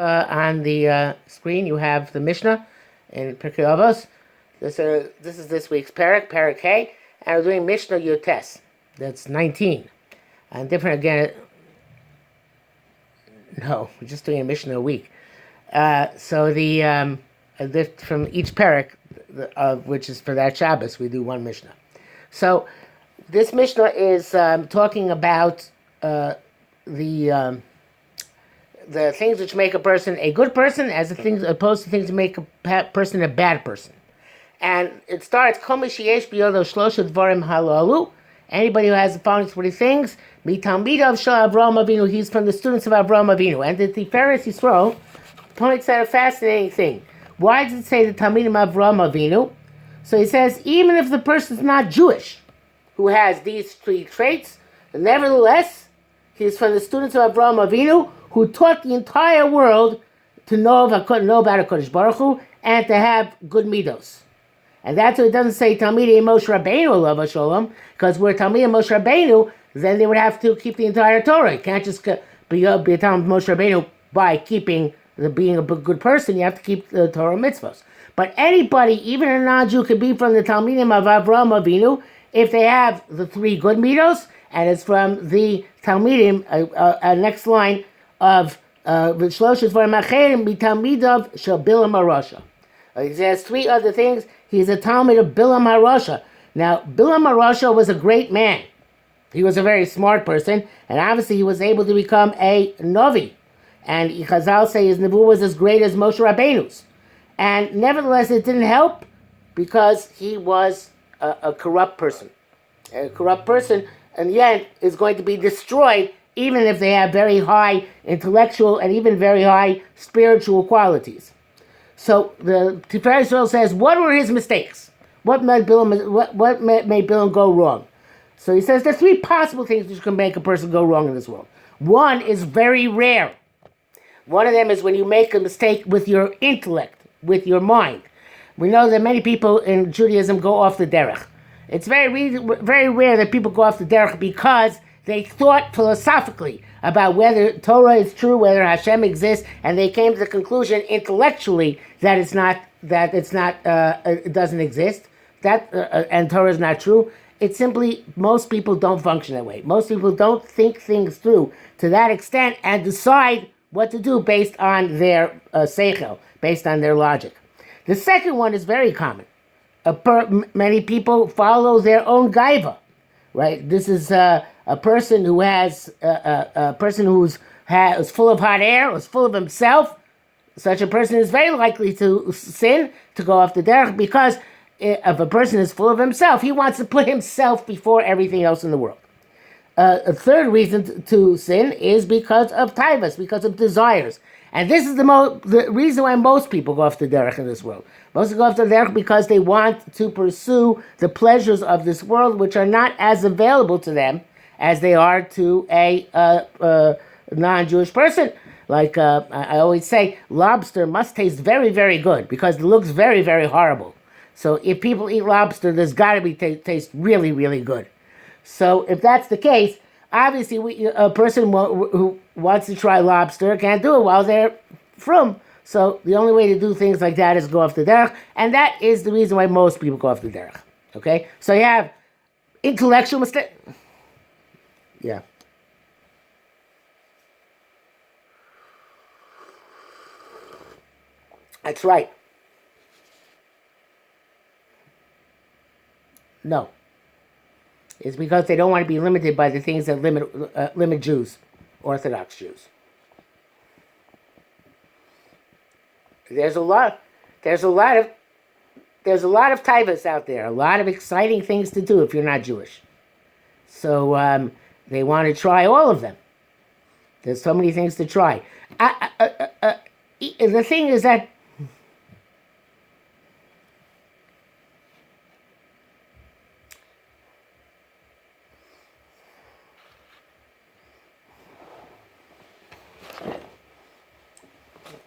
On the screen, you have the Mishnah in Pirkei Avos. This is this week's Parak K, and we're doing Mishnah Yotes. That's 19. And different again. No, we're just doing a Mishnah a week. So from each Parak, which is for that Shabbos, we do one Mishnah. So this Mishnah is talking about the things which make a person a good person as opposed to things that make a person a bad person. And it starts, anybody who has the following 20 things, Talmidav Shel Avraham Avinu, he's from the students of Avraham Avinu. And the Tiferes Yisrael points out a fascinating thing. Why does it say the Talmidim Avraham Avinu? So he says, even if the person's not Jewish, who has these three traits, nevertheless, he's from the students of Avraham Avinu, who taught the entire world to know about HaKadosh Baruch Hu and to have good midos. And that's why it doesn't say Talmidei Moshe Rabbeinu Alav Shalom, because we're Talmidei Moshe Rabbeinu, then they would have to keep the entire Torah. You can't just be a Talmidei Moshe Rabbeinu by being a good person. You have to keep the Torah mitzvahs. But anybody, even a non-Jew, could be from the Talmidim of Avraham Avinu if they have the three good midos, and it's from the Talmidim, next line of V'shloshet Dvarim Acherim Mitalmidav Shel Bilam HaRasha. He says three other things. He's a Talmid of Bilam HaRasha. Now, Bilam HaRasha was a great man. He was a very smart person, and obviously he was able to become a Novi. And Chazal say his Nevuah was as great as Moshe Rabbeinu's. And nevertheless, it didn't help because he was a corrupt person. A corrupt person, in the end, is going to be destroyed even if they have very high intellectual and even very high spiritual qualities. So the Tiferes Yisrael says, what were his mistakes? What made Bilam go wrong? So he says there are three possible things which can make a person go wrong in this world. One is very rare. One of them is when you make a mistake with your intellect, with your mind. We know that many people in Judaism go off the derech. It's very rare that people go off the derech because they thought philosophically about whether Torah is true, whether Hashem exists, and they came to the conclusion intellectually that it doesn't exist, and Torah is not true. It's simply, most people don't function that way. Most people don't think things through to that extent and decide what to do based on their seichel, based on their logic. The second one is very common. Many people follow their own gaiva, right? This is a person who has a person who's full of hot air, who's full of himself. Such a person is very likely to sin, to go off the derech, because if a person is full of himself, he wants to put himself before everything else in the world. A third reason to sin is because of taivas, because of desires. And this is the reason why most people go off the derech in this world. Most people go off the derech because they want to pursue the pleasures of this world, which are not as available to them as they are to a non-Jewish person. Like I always say, lobster must taste very, very good because it looks very, very horrible. So if people eat lobster, there's got to be taste really, really good. So if that's the case, obviously a person who wants to try lobster can't do it while they're frum. So the only way to do things like that is go off the derech, and that is the reason why most people go off the derech. Okay? So you have intellectual mistake. Yeah. That's right. No. It's because they don't want to be limited by the things that limit Jews, Orthodox Jews. There's a lot of taivas out there, a lot of exciting things to do if you're not Jewish. So they want to try all of them. There's so many things to try. The thing is that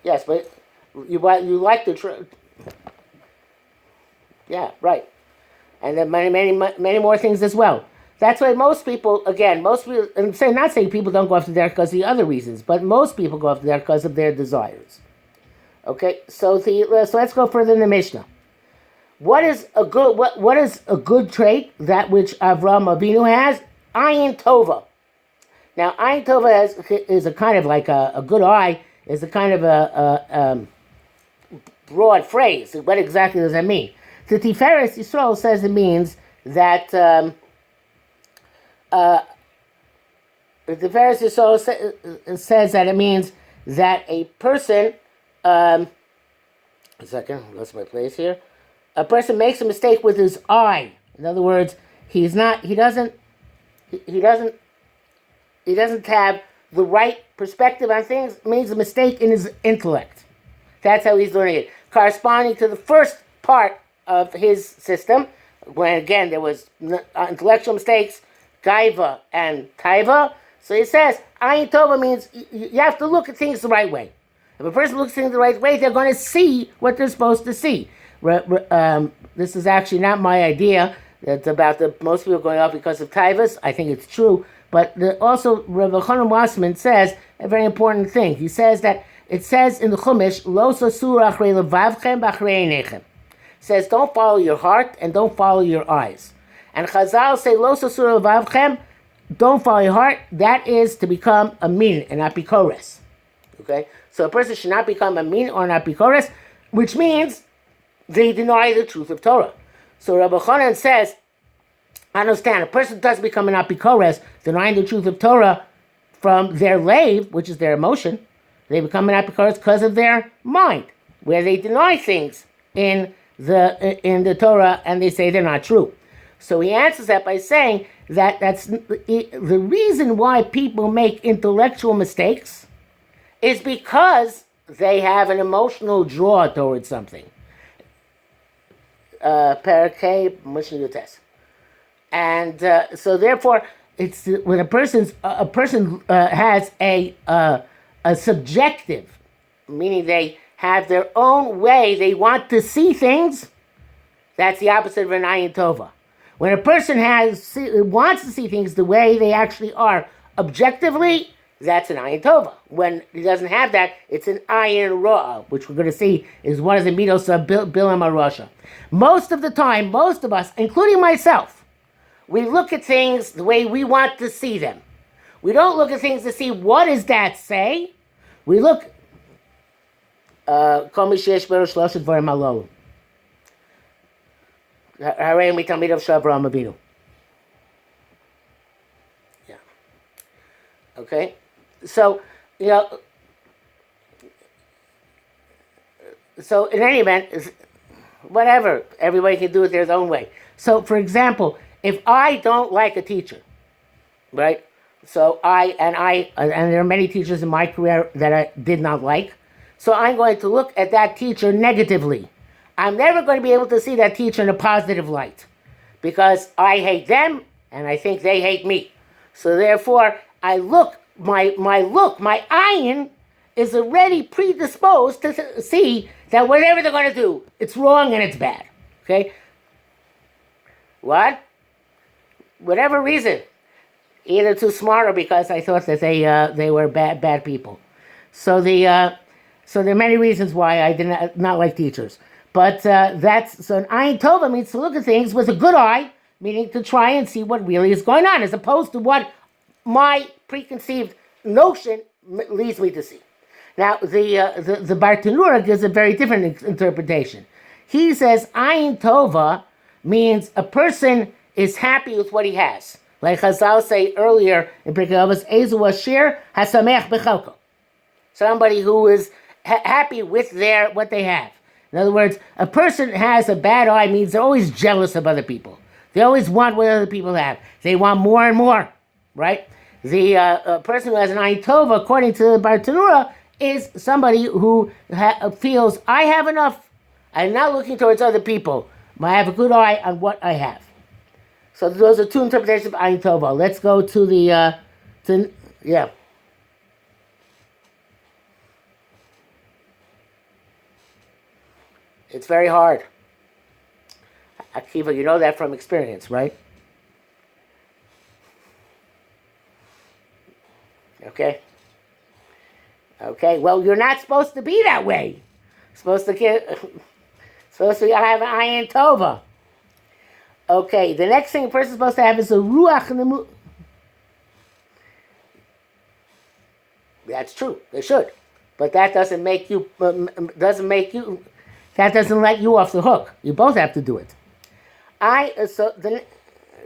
yes, but you like the yeah, right, and then many more things as well. That's why most people, and I'm not saying people don't go after there because of the other reasons, but most people go after there because of their desires. Okay, so let's go further in the Mishnah. What is a good trait? That which Avraham Avinu has, ayin tova. Now, ayin tova is a kind of like a good eye, is a kind of a broad phrase. What exactly does that mean? The Tiferes Yisrael says it means that the Tiferes Yisrael says that it means that a person. A second, I lost my place here. A person makes a mistake with his eye. In other words, he doesn't have the right perspective on things. It means a mistake in his intellect. That's how he's learning it. Corresponding to the first part of his system, when again there was intellectual mistakes, gaiva and taiva. So he says, ayin tova means you have to look at things the right way. If a person looks at things the right way, they're going to see what they're supposed to see. This is actually not my idea. It's about most people going off because of taivas. I think it's true. But also, Rav Chanan Wasserman says a very important thing. He says that it says in the Chumash, Lo sasur achrei levavchem b'achrei einechem. Says, don't follow your heart and don't follow your eyes. And Chazal say, Lo sasur levavchem, don't follow your heart. That is to become a min, an apikores. Okay? So a person should not become a min or an apikores, which means they deny the truth of Torah. So Rabbi Chanan says, I understand, a person does become an apikores, denying the truth of Torah from their lave, which is their emotion. They become an apikores because of their mind, where they deny things in the Torah and they say they're not true. So he answers that by saying that that's the reason why people make intellectual mistakes is because they have an emotional draw towards something. Parakeh Mishnah test. And so therefore, it's when a person has a subjective, meaning they have their own way they want to see things. That's the opposite of an ayin tova. When a person wants to see things the way they actually are objectively, that's an ayin tova. When he doesn't have that, it's an ayin ra'ah, which we're going to see is one of the midos of Bilam HaRasha. Most of the time, most of us, including myself, we look at things the way we want to see them. We don't look at things to see what does that say. We look. Kol mi sheyesh b'ro shloshet dvarim halolu. Harei mi Talmidav Shel Avraham Avinu. Yeah. Okay. So, so in any event, whatever, everybody can do it their own way. So, for example, if I don't like a teacher, right? So and there are many teachers in my career that I did not like. So I'm going to look at that teacher negatively. I'm never going to be able to see that teacher in a positive light because I hate them and I think they hate me. So therefore, my ayin is already predisposed to see that whatever they're going to do, it's wrong and it's bad. Okay? What? Whatever reason. Either too smart or because I thought that they were bad people. So there are many reasons why I did not like teachers. But so an ayin tova means to look at things with a good eye, meaning to try and see what really is going on, as opposed to what my preconceived notion leads me to see. Now, the Bartanura gives a very different interpretation. He says ayin tova means a person is happy with what he has. Like Chazal say earlier in Pirkei Avos, Ezu Ashir Hasamech Bechalko. Somebody who is happy with what they have. In other words, a person has a bad eye means they're always jealous of other people. They always want what other people have. They want more and more, right? The person who has an ayin tova, according to the Bartanura, is somebody who feels, I have enough. I'm not looking towards other people. I have a good eye on what I have. So those are two interpretations of ayin tova. Let's go to the, yeah. It's very hard. Akiva, you know that from experience, right? Okay. Okay. Well, you're not supposed to be that way. Supposed to have an ayin tova. Okay. The next thing a person's supposed to have is a ruach nemu. That's true. They should, but that doesn't make you. That doesn't let you off the hook. You both have to do it. So the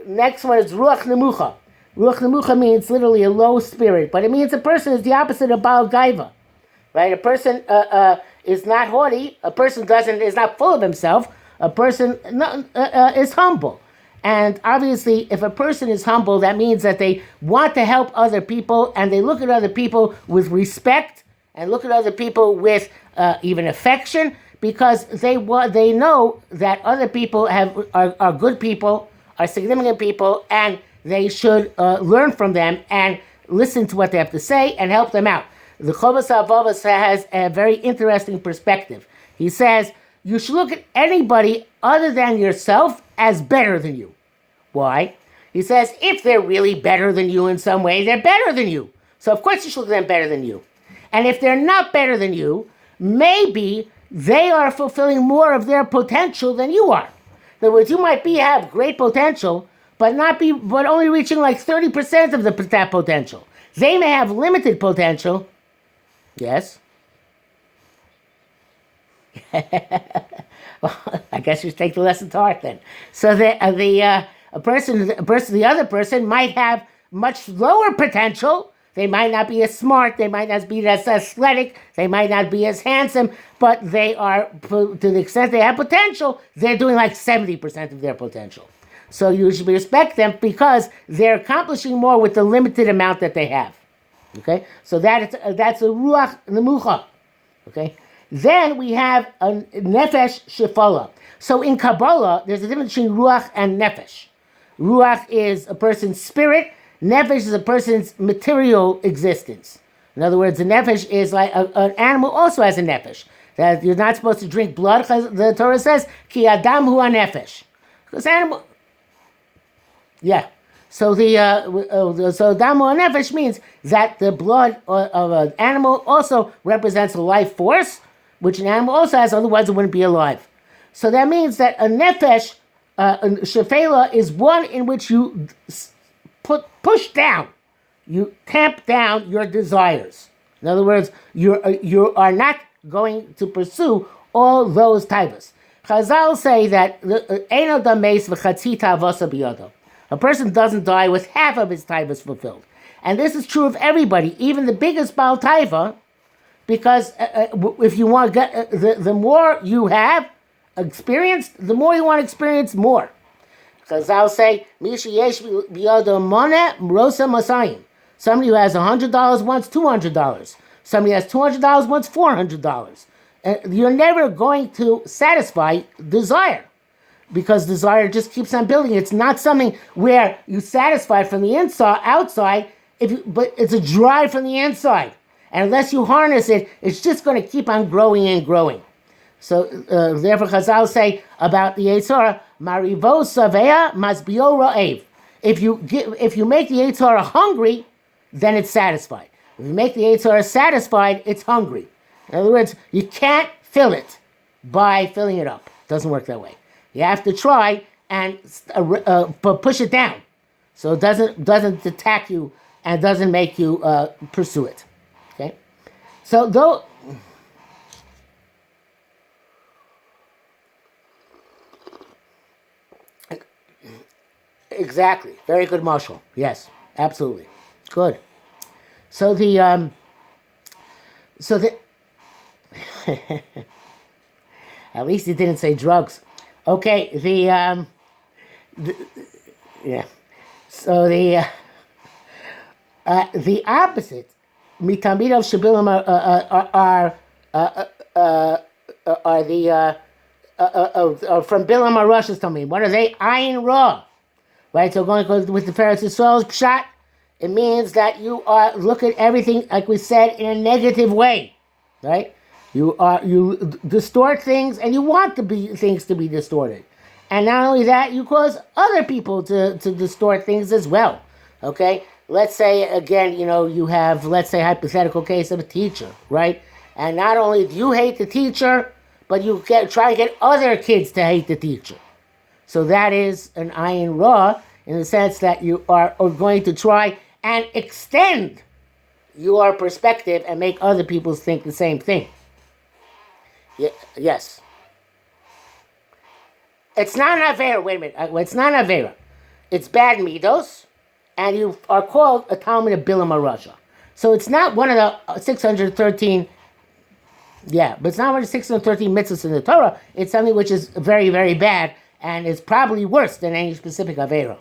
next one is ruach nemucha. Ruach nemucha means literally a low spirit, but it means a person is the opposite of Baal Gaiva, right? A person is not haughty. A person is not full of himself. A person is humble. And obviously, if a person is humble, that means that they want to help other people, and they look at other people with respect, and look at other people with even affection, because they know that other people are good people, are significant people, and they should learn from them and listen to what they have to say and help them out. The Chovas Avos has a very interesting perspective. He says, you should look at anybody other than yourself as better than you. Why? He says, if they're really better than you in some way, they're better than you. So of course you should look at them better than you. And if they're not better than you, maybe they are fulfilling more of their potential than you are. In other words, you might have great potential, but only reaching like 30% of that potential. They may have limited potential. Yes. Well, I guess you take the lesson to heart then. So the other person might have much lower potential. They might not be as smart. They might not be as athletic. They might not be as handsome. But they are, to the extent they have potential, they're doing like 70% of their potential. So you should respect them because they're accomplishing more with the limited amount that they have. Okay, so that's a ruach nemucha. Okay. Then we have a nefesh shefala. So in Kabbalah, there's a difference between ruach and nefesh. Ruach is a person's spirit. Nefesh is a person's material existence. In other words, the nefesh is like an animal also has a nefesh. That you're not supposed to drink blood. The Torah says, ki adam hu nefesh. Because animal. Yeah. So so adam hu nefesh means that the blood of an animal also represents a life force, which an animal also has, otherwise it wouldn't be alive. So that means that a nefesh, shefela, is one in which you push down, you tamp down your desires. In other words, you are not going to pursue all those taivas. Chazal say that eino dameis v'chatzi tavosa biyado. A person doesn't die with half of his taivas fulfilled. And this is true of everybody, even the biggest Baal taiva, because if you want to get, the more you have experienced, the more you want to experience more. Because I'll say, somebody who has $100 wants $200. Somebody has $200 wants $400. You're never going to satisfy desire, because desire just keeps on building. It's not something where you satisfy from the outside, but it's a drive from the inside. And unless you harness it, it's just going to keep on growing and growing. So therefore Chazal say about the Yetzer Hara, Marivo Savea Masbio Ra'ev. If you make the Yetzer Hara hungry, then it's satisfied. If you make the Yetzer Hara satisfied, it's hungry. In other words, you can't fill it by filling it up. It doesn't work that way. You have to try and push it down, so it doesn't attack you and doesn't make you pursue it. Okay, so though. Exactly. Very good, Marshall. Yes, absolutely. Good. So at least he didn't say drugs. Okay, yeah. So the opposite, Talmidav Bilam are from Bilam Arash's Talmud. What are they? Ayin Ra. Right, so going with the Pharaoh's Yisrael's pshat, it means that you look at everything, like we said, in a negative way, right? You distort things, and you want things to be distorted, and not only that, you cause other people to distort things as well. Okay, let's say again, you have, let's say, hypothetical case of a teacher, right? And not only do you hate the teacher, but you try to get other kids to hate the teacher. So that is an ayin ra, in the sense that you are going to try and extend your perspective and make other people think the same thing. Yes. It's not an avera. Wait a minute. It's not an avera. It's bad midos, and you are called a Talmidav Bilam Rasha. So it's not one of the 613. Yeah, but it's not one of the 613 mitzvahs in the Torah. It's something which is very, very bad, and is probably worse than any specific avera.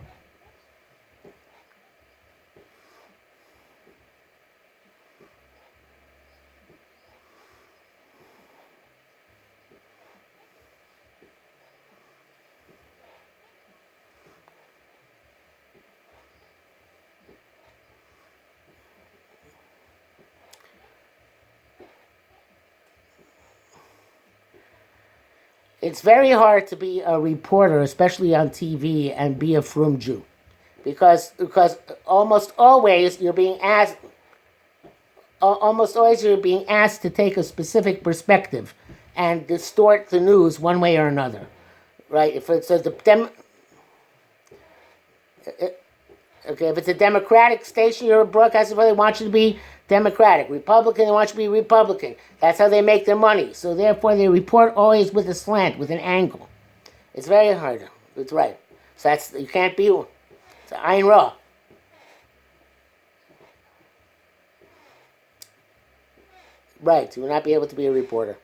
It's very hard to be a reporter, especially on TV, and be a frum Jew, because almost always you're being asked to take a specific perspective and distort the news one way or another, right? If it's if it's a Democratic station, you're a broadcaster, they want you to be Democratic. Republican, they want you to be Republican. That's how they make their money. So therefore, they report always with a slant, with an angle. It's very hard. It's right. So you can't be. It's ayin ra. Right. You will not be able to be a reporter.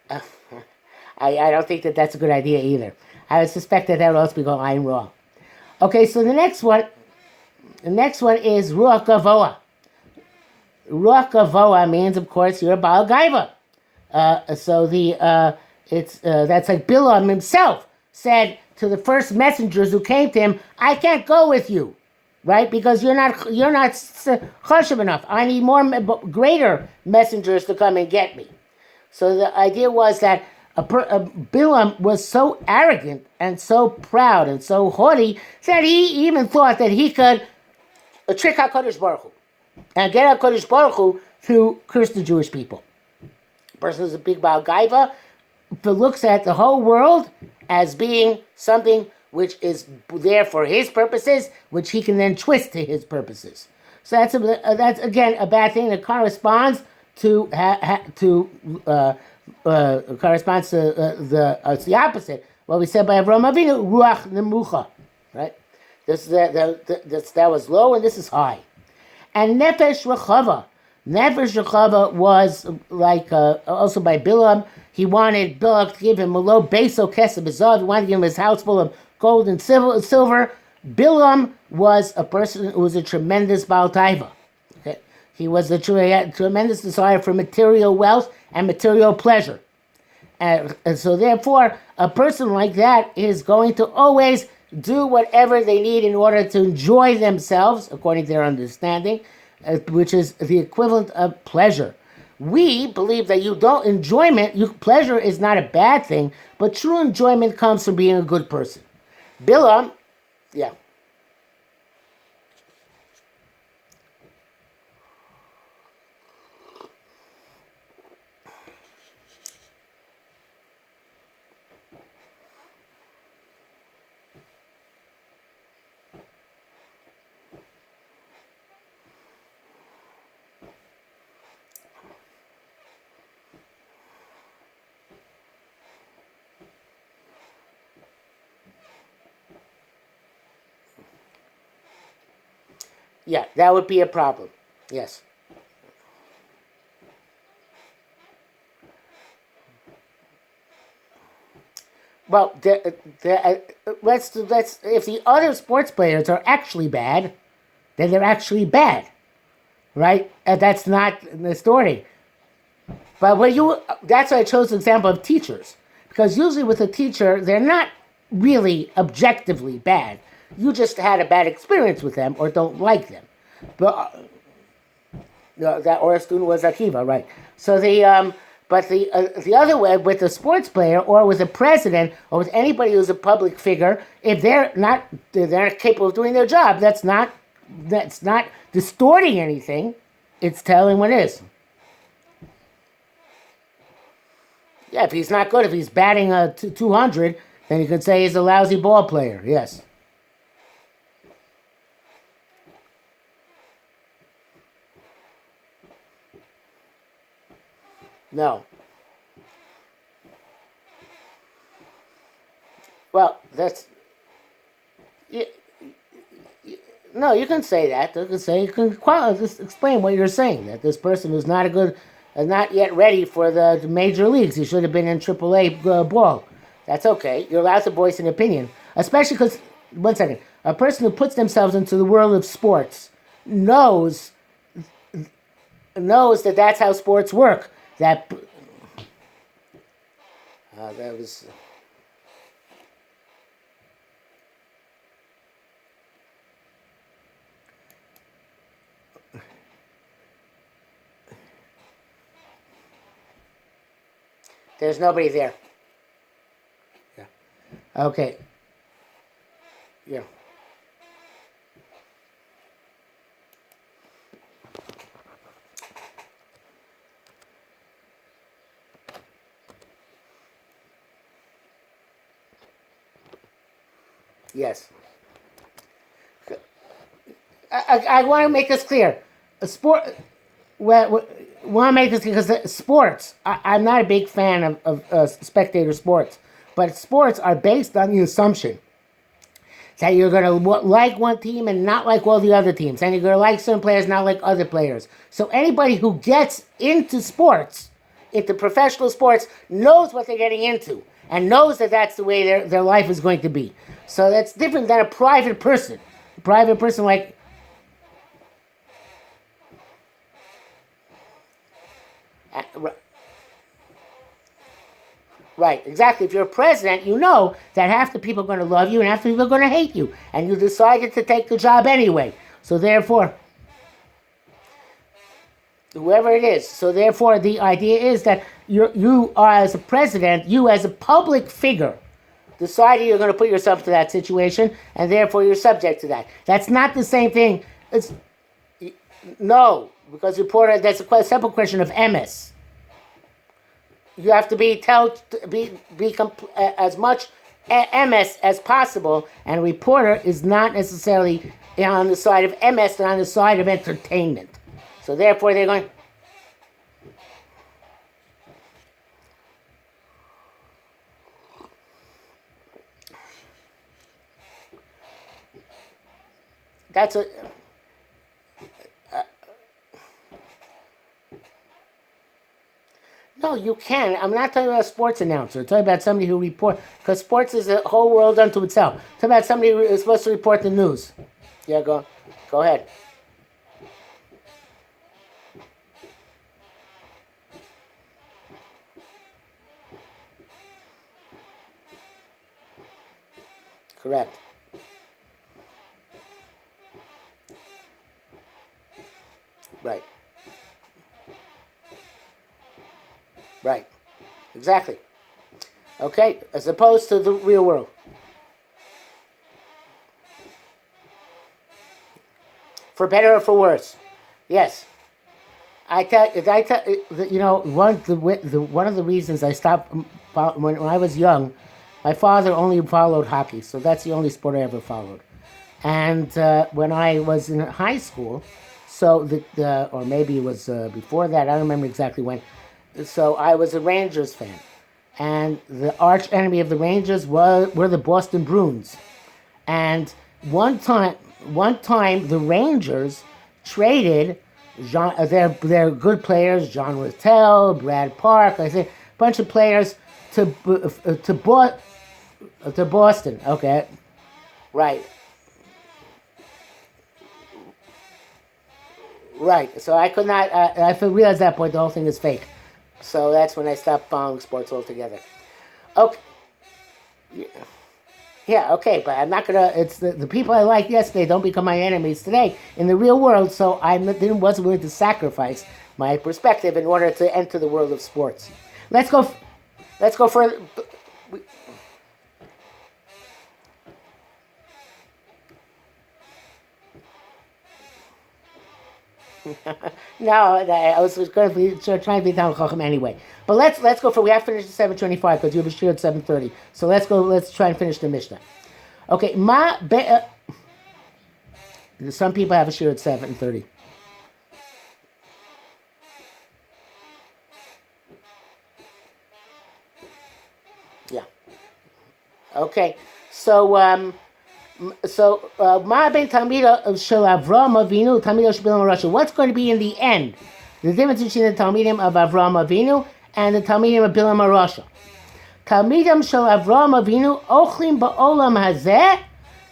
I don't think that's a good idea either. I would suspect that would also be called ayin ra. Okay, so the next one is ruach gavoa. Ruach gavoa means, of course, you're a baal gaiva. That's like Bilam himself said to the first messengers who came to him, "I can't go with you, right? Because you're not chashuv enough. I need more greater messengers to come and get me." So the idea was that Bilam was so arrogant and so proud and so haughty that he even thought that he could trick HaKadosh Baruch Hu and get HaKadosh Baruch Hu to curse the Jewish people. A person who's a big Baal Gaiva looks at the whole world as being something which is there for his purposes, which he can then twist to his purposes. So that's again a bad thing that corresponds to it's the opposite. What we said by Avraham Avinu, ruach nemucha, right? That was low, and this is high. And nefesh rechava was like also by Bilam. He wanted Bilam to give him a low beso kesef bezav. He wanted to give him his house full of gold and silver. Bilam was a person who was a tremendous baal taiva. Okay? He was a tremendous desire for material wealth and material pleasure. And so therefore, a person like that is going to always do whatever they need in order to enjoy themselves, according to their understanding, which is the equivalent of pleasure. We believe that pleasure is not a bad thing, but true enjoyment comes from being a good person. Bilam, yeah. Yeah, that would be a problem. Yes. Well, let's if the other sports players are actually bad, then they're actually bad, right? That's not the story. But that's why I chose the example of teachers, because usually with a teacher, they're not really objectively bad. You just had a bad experience with them or don't like them. But that or a student was Akiva, right? So But the other way, with a sports player or with a president or with anybody who's a public figure, if they're not capable of doing their job, that's not distorting anything. It's telling what it is. Yeah, if he's not good, if he's batting 200, then you could say he's a lousy ball player. Yes. No. Well, that's... No, you can say that. You can just explain what you're saying. That this person is not yet ready for the major leagues. He should have been in AAA ball. That's okay. You're allowed to voice an opinion, especially because, one second, a person who puts themselves into the world of sports knows that that's how sports work. That was. There's nobody there. Yeah. Okay. Yeah. Yes. I want to make this clear. A sport. Well, want to make this because sports. I'm not a big fan of spectator sports, but sports are based on the assumption that you're going to like one team and not like all the other teams, and you're going to like some players, not like other players. So anybody who gets into sports, into professional sports, knows what they're getting into and knows that that's the way their life is going to be. So that's different than a private person. A private person like. Right, exactly. If you're a president, you know that half the people are going to love you and half the people are going to hate you. And you decided to take the job anyway. So therefore, whoever it is. So therefore, the idea is that you are, as a president, you as a public figure, decided you're going to put yourself into that situation, and therefore you're subject to that. That's not the same thing. No, because reporter, that's a simple question of MS. You have to be as much MS as possible, and a reporter is not necessarily on the side of MS, they're on the side of entertainment. So therefore they're going... That's a... No, you can. I'm not talking about a sports announcer. I'm talking about somebody who reports, because sports is a whole world unto itself. I'm talking about somebody who is supposed to report the news. Yeah, go ahead. Correct. Right. Right. Exactly. Okay? As opposed to the real world. For better or for worse. Yes. One of the reasons I stopped when I was young, my father only followed hockey, so that's the only sport I ever followed. And when I was in high school, so or maybe it was before that, I don't remember exactly when. So I was a Rangers fan, and the arch enemy of the Rangers were the Boston Bruins. And one time the Rangers traded their good players, John Littell, Brad Park, I think, a bunch of players to Boston. Okay, right. Right. So I could not. I realized at that point the whole thing is fake. So that's when I stopped following sports altogether. Okay. Yeah, okay, but I'm not gonna. It's the people I liked yesterday don't become my enemies today in the real world. So I wasn't willing to sacrifice my perspective in order to enter the world of sports. Let's go further. No, I was going to be trying to be down Chacham anyway. But let's go for. We have to finish at 7:25 because you have a shiur at 7:30. So let's go. Let's try and finish the mishnah. Okay, some people have a shiur at 7:30. Yeah. Okay. So Ma ben Talmidav Shel Avraham Avinu, Talmidav Shel Bilam Rasha. What's going to be in the end? The difference between the Talmidim of Avraham Avinu and the Talmidim of Bilam Rasha. Talmidim Shel Avraham Avinu Ochlim Ba'olam Hazeh.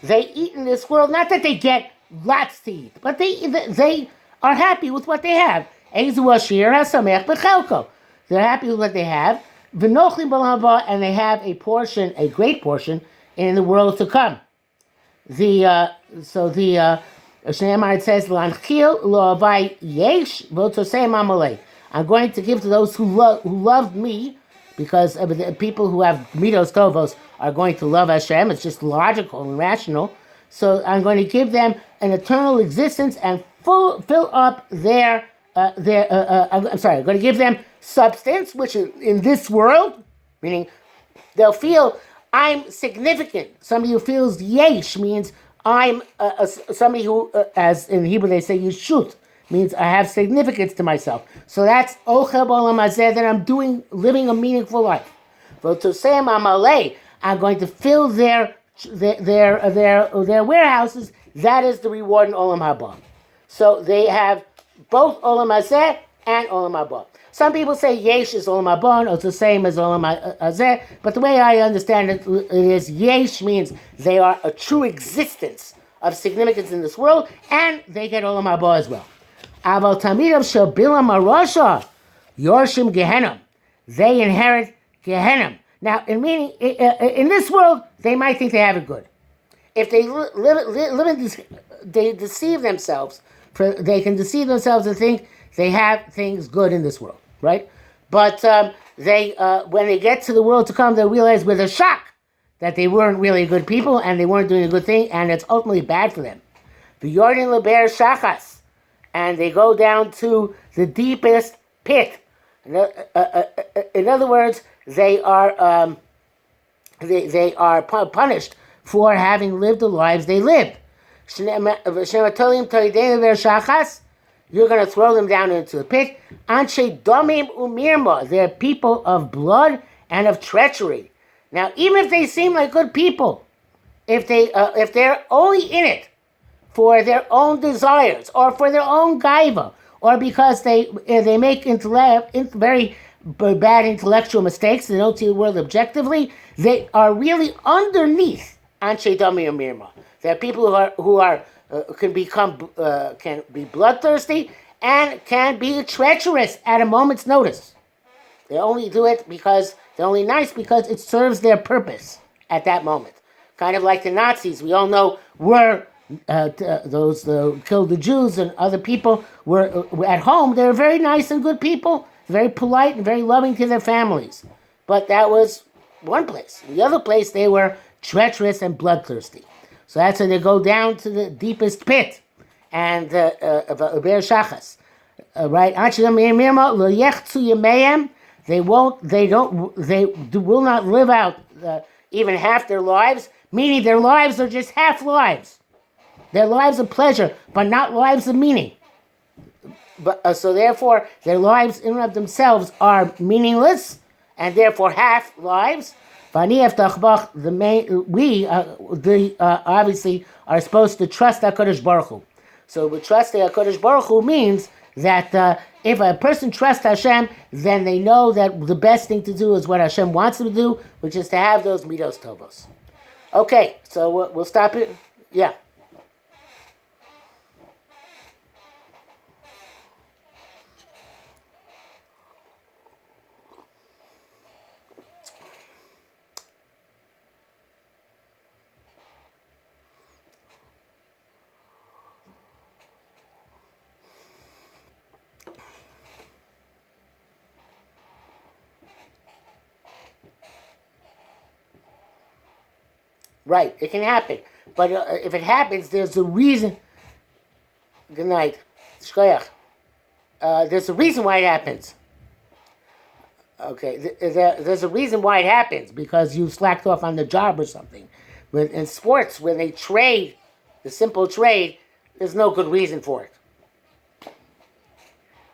They eat in this world. Not that they get lots to eat, but they are happy with what they have. Ezu Ashir HaSamech B'Chelko. They're happy with what they have. V'nochlim Ba'olam Haba, and they have a portion, a great portion, in the world to come. Shneimar, it says, "L'anchil lo'avai yesh v'otosei mamalei." I'm going to give to those who love me, because the people who have midos tovos are going to love Hashem. It's just logical and rational. So I'm going to give them an eternal existence and fill up their. I'm going to give them substance, which is in this world, meaning they'll feel I'm significant. Somebody who feels yesh means I'm somebody who, as in Hebrew they say yeshut, means I have significance to myself. So that's ochel b'olam hazeh, that I'm living a meaningful life. V'otosei mamalei, I'm going to fill their warehouses. That is the reward in olam haba. So they have both olam hazeh and olam haba. Some people say yesh is olam haba, or it's the same as olam hazeh, but the way I understand it is yesh means they are a true existence of significance in this world, and they get olam haba as well. Aval Talmidav Shel Bilam Arasha Yorshim Gehenna. They inherit Gehenna. Now, in this world, they might think they have it good. If they they deceive themselves. They can deceive themselves and think they have things good in this world, right? But when they get to the world to come, they realize with a shock that they weren't really good people and they weren't doing a good thing, and it's ultimately bad for them. The Yordan Leber Shachas, and they go down to the deepest pit. In other words, they are punished for having lived the lives they lived. You're going to throw them down into the pit. Anshe domim umirma. They're people of blood and of treachery. Now, even if they seem like good people, if they're only in it for their own desires or for their own gaiva, or because they make very bad intellectual mistakes, they don't see the world objectively, they are really underneath anshe domim umirma. There are people who can be bloodthirsty and can be treacherous at a moment's notice. They only do it because they're only nice because it serves their purpose at that moment. Kind of like the Nazis, we all know were those killed the Jews and other people were at home. They were very nice and good people, very polite and very loving to their families. But that was one place. The other place, they were treacherous and bloodthirsty. So that's when they go down to the deepest pit, and Be'er Shachas, right? They will not live out even half their lives. Meaning their lives are just half lives. Their lives of pleasure, but not lives of meaning. But so therefore, their lives in and of themselves are meaningless, and therefore half lives. We obviously are supposed to trust HaKadosh Baruch Hu. So we trust the HaKadosh Baruch Hu means that if a person trusts Hashem, then they know that the best thing to do is what Hashem wants them to do, which is to have those midos tovos. Okay, so we'll stop it. Yeah. Right, it can happen. But if it happens, there's a reason. Good night. Shkoyach. There's a reason why it happens. Okay, there's a reason why it happens, because you slacked off on the job or something. In sports, when they trade, the simple trade, there's no good reason for it.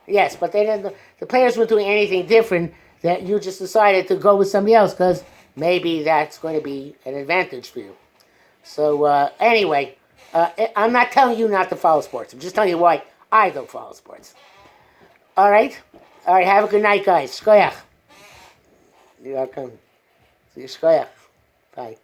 Yes, but the players weren't doing anything different, that you just decided to go with somebody else because maybe that's going to be an advantage for you. So anyway, I'm not telling you not to follow sports. I'm just telling you why I don't follow sports. All right? All right, have a good night, guys. Shkoyach. You're welcome. See you, Shkoyach. Bye.